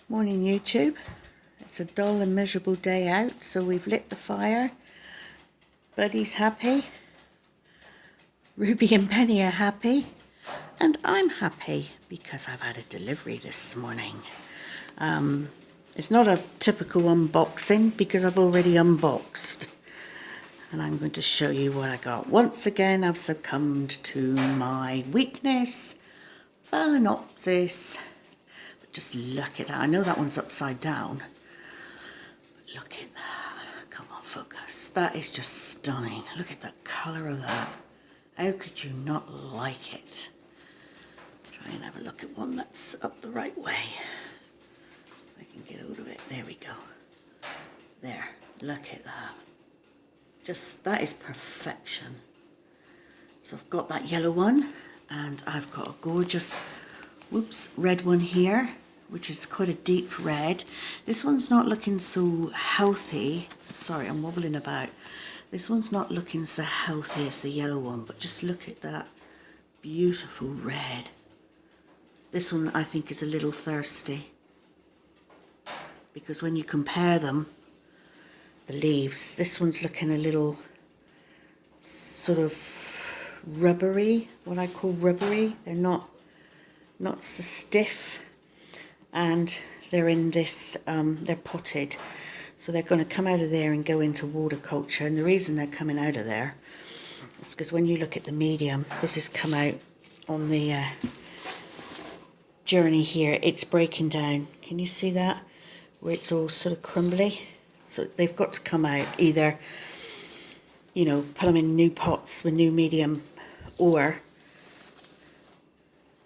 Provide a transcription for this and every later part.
Morning YouTube. It's a dull and miserable day out, so we've lit the fire. Buddy's happy, Ruby and Penny are happy, and I'm happy because I've had a delivery this morning. It's not a typical unboxing because I've already unboxed, and I'm going to show you what I got. Once again, I've succumbed to my weakness, Phalaenopsis. Just look at that. I know that one's upside down. But look at that. Come on, focus. That is just stunning. Look at the colour of that. How could you not like it? Try and have a look at one that's up the right way. If I can get hold of it. There we go. There. Look at that. Just, that is perfection. So I've got that yellow one. And I've got a gorgeous, red one here, which is quite a deep red. This one's not looking so healthy. Sorry, I'm wobbling about. This one's not looking so healthy as the yellow one, but just look at that beautiful red. This one I think is a little thirsty, because when you compare them, the leaves, this one's looking a little sort of rubbery, what I call rubbery. They're not so stiff, and they're in this, they're potted, so they're going to come out of there and go into water culture. And the reason they're coming out of there is because when you look at the medium, this has come out on the journey here, it's breaking down. Can you see that? Where it's all sort of crumbly. So they've got to come out, either, you know, put them in new pots with new medium, or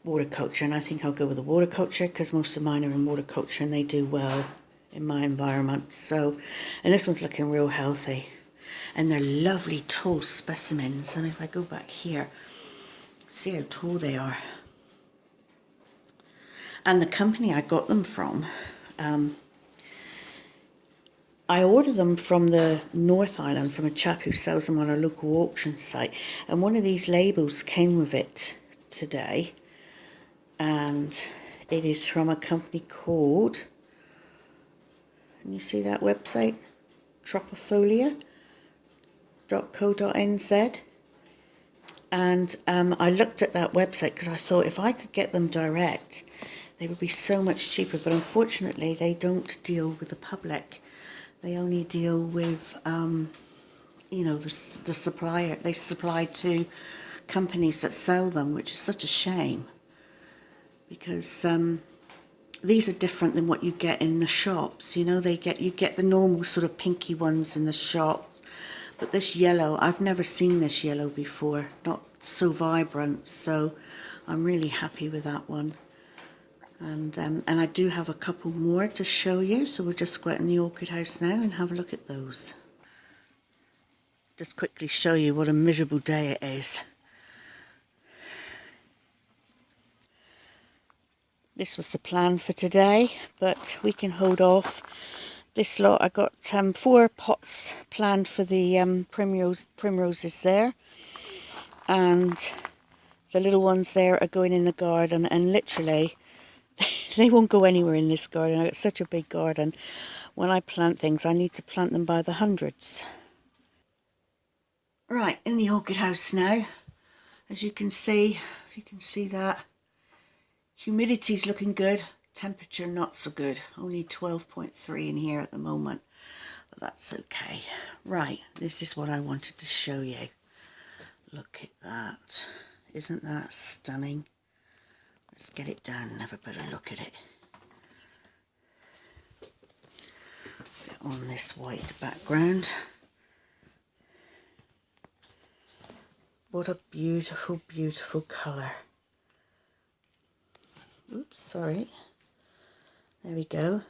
water culture. And I think I'll go with the water culture because most of mine are in water culture and they do well in my environment. So, and this one's looking real healthy, and they're lovely tall specimens. And if I go back here, see how tall they are. And the company I got them from, I ordered them from the North Island from a chap who sells them on a local auction site, and one of these labels came with it today. And it is from a company called, can you see that website? tropifolia.co.nz. And I looked at that website because I thought if I could get them direct, they would be so much cheaper. But unfortunately, they don't deal with the public. They only deal with, you know, the supplier. They supply to companies that sell them, which is such a shame. Because these are different than what you get in the shops. You know, you get the normal sort of pinky ones in the shops, but this yellow, I've never seen this yellow before, not so vibrant. So I'm really happy with that one. And I do have a couple more to show you, so we'll just go out in the orchid house now and have a look at those. Just quickly show you what a miserable day it is. This was the plan for today, but we can hold off. This lot, I got 4 pots planned for the primroses there, and the little ones there are going in the garden, and literally they won't go anywhere in this garden. I've got such a big garden. When I plant things, I need to plant them by the hundreds. Right, in the orchid house now. As you can see, if you can see that, humidity's looking good, temperature not so good, only 12.3 in here at the moment, but that's okay. Right, this is what I wanted to show you. Look at that. Isn't that stunning? Let's get it down and have a better look at it. Put it on this white background. What a beautiful, beautiful colour. Oops, sorry. There we go.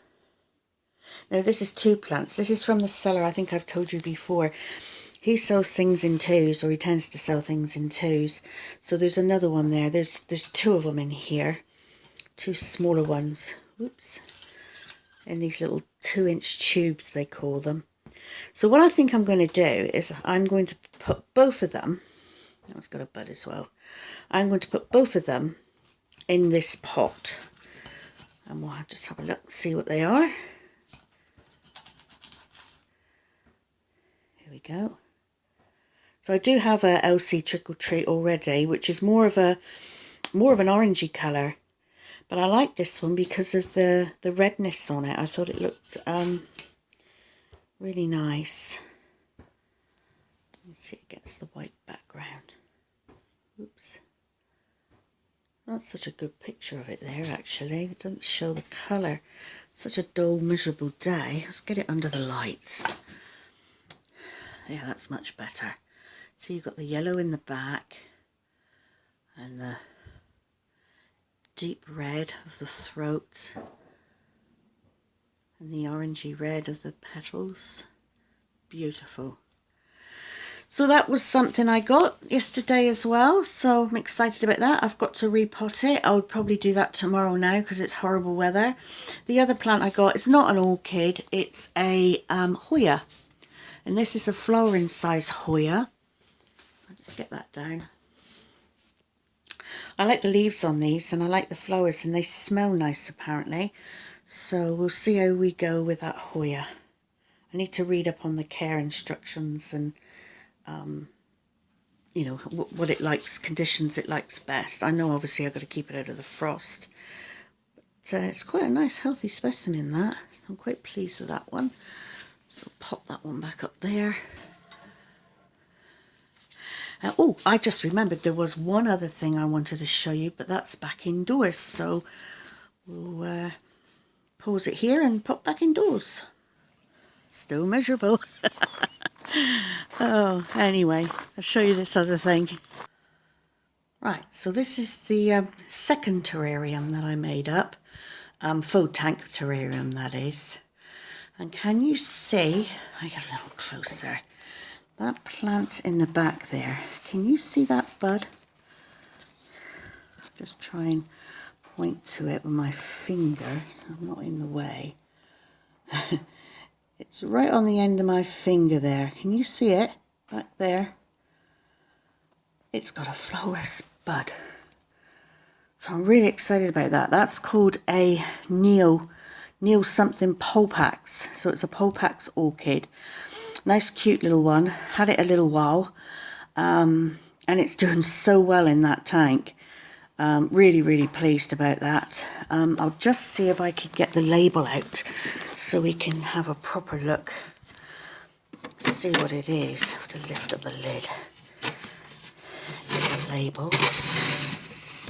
Now this is 2 plants. This is from the seller, I think I've told you before. He sells things in 2s, or he tends to sell things in 2s. So there's another one there. There's 2 of them in here. 2 smaller ones. Oops. In these little 2-inch tubes, they call them. So what I think I'm going to do is I'm going to put both of them. Oh, it's got a bud as well. I'm going to put both of them in this pot, and we'll just have a look and see what they are. Here we go. So I do have a Elsie Trick or Treat already, which is more of an orangey colour. But I like this one because of the redness on it. I thought it looked really nice. Let's see it against the white background. Oops. That's such a good picture of it there, actually. It doesn't show the colour. Such a dull, miserable day. Let's get it under the lights. Yeah, that's much better. So you've got the yellow in the back and the deep red of the throat and the orangey red of the petals. Beautiful. So that was something I got yesterday as well, so I'm excited about that. I've got to repot it. I would probably do that tomorrow now because it's horrible weather. The other plant I got is not an orchid, it's a Hoya, and this is a flowering size Hoya. Let's get that down. I like the leaves on these and I like the flowers, and they smell nice apparently, so we'll see how we go with that Hoya. I need to read up on the care instructions and you know, what it likes, conditions it likes best. I know obviously I've got to keep it out of the frost, but it's quite a nice healthy specimen that. I'm quite pleased with that one. So pop that one back up there. Oh, I just remembered there was one other thing I wanted to show you, but that's back indoors, so we'll pause it here and pop back indoors. Still miserable. Oh, anyway, I'll show you this other thing. Right, so this is the second terrarium that I made up. Faux tank terrarium, that is. And can you see, I get a little closer, that plant in the back there? Can you see that bud? Just try and point to it with my finger so I'm not in the way. It's right on the end of my finger there. Can you see it back there? It's got a flowers bud. So I'm really excited about that. That's called a Neo something Polpax. So it's a Polpax orchid. Nice cute little one. Had it a little while. And it's doing so well in that tank. Really, really pleased about that. I'll just see if I could get the label out so we can have a proper look. See what it is. I have to lift up the lid. Get the label.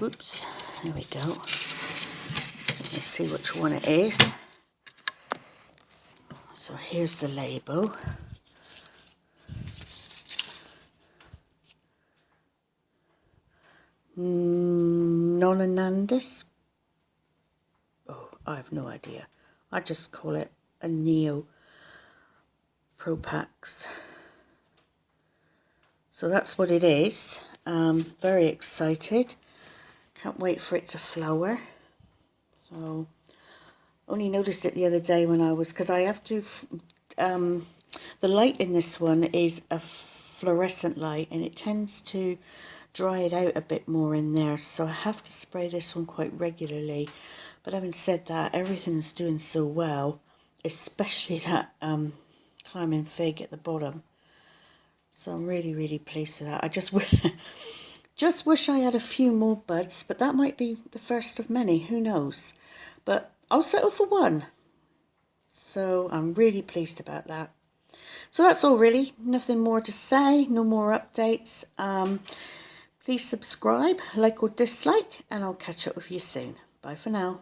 Oops, there we go. Let me see which one it is. So here's the label. Nonanandus. Oh, I have no idea. I just call it a Neo Propax. So that's what it is. Very excited. Can't wait for it to flower. So only noticed it the other day when I was, because I have to, the light in this one is a fluorescent light and it tends to dry it out a bit more in there, so I have to spray this one quite regularly. But having said that, everything's doing so well, especially that climbing fig at the bottom. So I'm really, really pleased with that. I just wish I had a few more buds, but that might be the first of many, who knows. But I'll settle for one. So I'm really pleased about that. So that's all really, nothing more to say, no more updates. Please subscribe, like or dislike, and I'll catch up with you soon. Bye for now.